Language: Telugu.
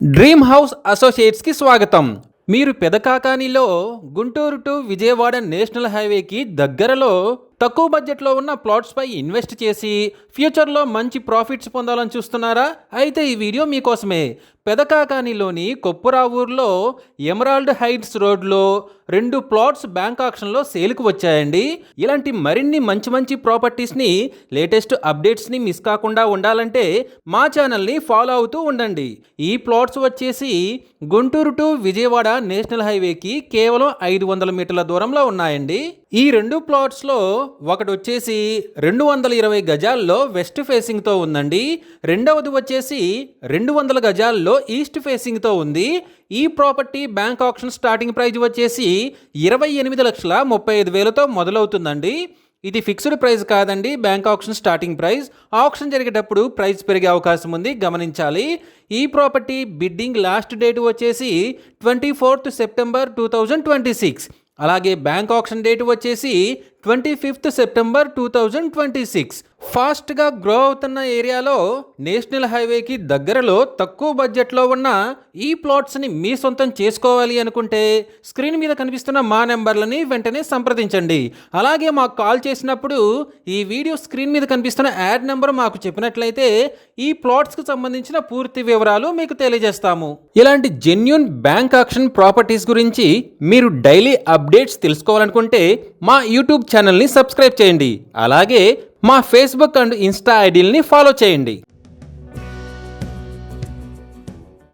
డ్రీమ్ హౌస్ అసోసియేట్స్ కి స్వాగతం. మీరు పెదకాకానిలో గుంటూరు టు విజయవాడ నేషనల్ హైవేకి దగ్గరలో తక్కువ బడ్జెట్లో ఉన్న ప్లాట్స్ పై ఇన్వెస్ట్ చేసి ఫ్యూచర్లో మంచి ప్రాఫిట్స్ పొందాలని చూస్తున్నారా? అయితే ఈ వీడియో మీకోసమే. పెదకాకానిలోని కొప్పురావూరులో ఎమరాల్డ్ హైట్స్ రోడ్లో 2 ప్లాట్స్ బ్యాంక్ ఆక్షన్లో సేల్కి వచ్చాయండి. ఇలాంటి మరిన్ని మంచి మంచి ప్రాపర్టీస్ని, లేటెస్ట్ అప్డేట్స్ని మిస్ కాకుండా ఉండాలంటే మా ఛానల్ని ఫాలో అవుతూ ఉండండి. ఈ ప్లాట్స్ వచ్చేసి గుంటూరు టు విజయవాడ నేషనల్ హైవేకి కేవలం 500 మీటర్ల దూరంలో ఉన్నాయండి. ఈ 2 ప్లాట్స్లో ఒకటి వచ్చేసి 220 గజాల్లో వెస్ట్ ఫేసింగ్తో ఉందండి. రెండవది వచ్చేసి 200 గజాల్లో ఈస్ట్ ఫేసింగ్తో ఉంది. ఈ property bank auction starting price వచ్చేసి 28,35,000తో మొదలవుతుందండి. ఇది ఫిక్స్డ్ ప్రైస్ కాదండి, bank auction starting price. Auction జరిగేటప్పుడు ప్రైస్ పెరిగే అవకాశం ఉంది, గమనించాలి. ఈ ప్రాపర్టీ బిడ్డింగ్ లాస్ట్ డేట్ వచ్చేసి 24th సెప్టెంబర్ 2026. అలాగే బ్యాంక్ ఆక్షన్ డేట్ వచ్చేసి 25th సెప్టెంబర్ 2026. ఫాస్ట్గా గ్రో అవుతున్న ఏరియాలో నేషనల్ హైవేకి దగ్గరలో తక్కువ బడ్జెట్లో ఉన్న ఈ ప్లాట్స్ని మీ సొంతం చేసుకోవాలి అనుకుంటే స్క్రీన్ మీద కనిపిస్తున్న మా నెంబర్లని వెంటనే సంప్రదించండి. అలాగే మాకు కాల్ చేసినప్పుడు ఈ వీడియో స్క్రీన్ మీద కనిపిస్తున్న యాడ్ నెంబర్ మాకు చెప్పినట్లయితే ఈ ప్లాట్స్కి సంబంధించిన పూర్తి వివరాలు మీకు తెలియజేస్తాము. ఇలాంటి జెన్యూన్ బ్యాంక్ ఆక్షన్ ప్రాపర్టీస్ గురించి మీరు డైలీ అప్డేట్స్ తెలుసుకోవాలనుకుంటే మా యూట్యూబ్ ఛానల్ని సబ్స్క్రైబ్ చేయండి. అలాగే మా ఫేస్బుక్ అండ్ ఇన్స్టా ఐడీలని ఫాలో చేయండి.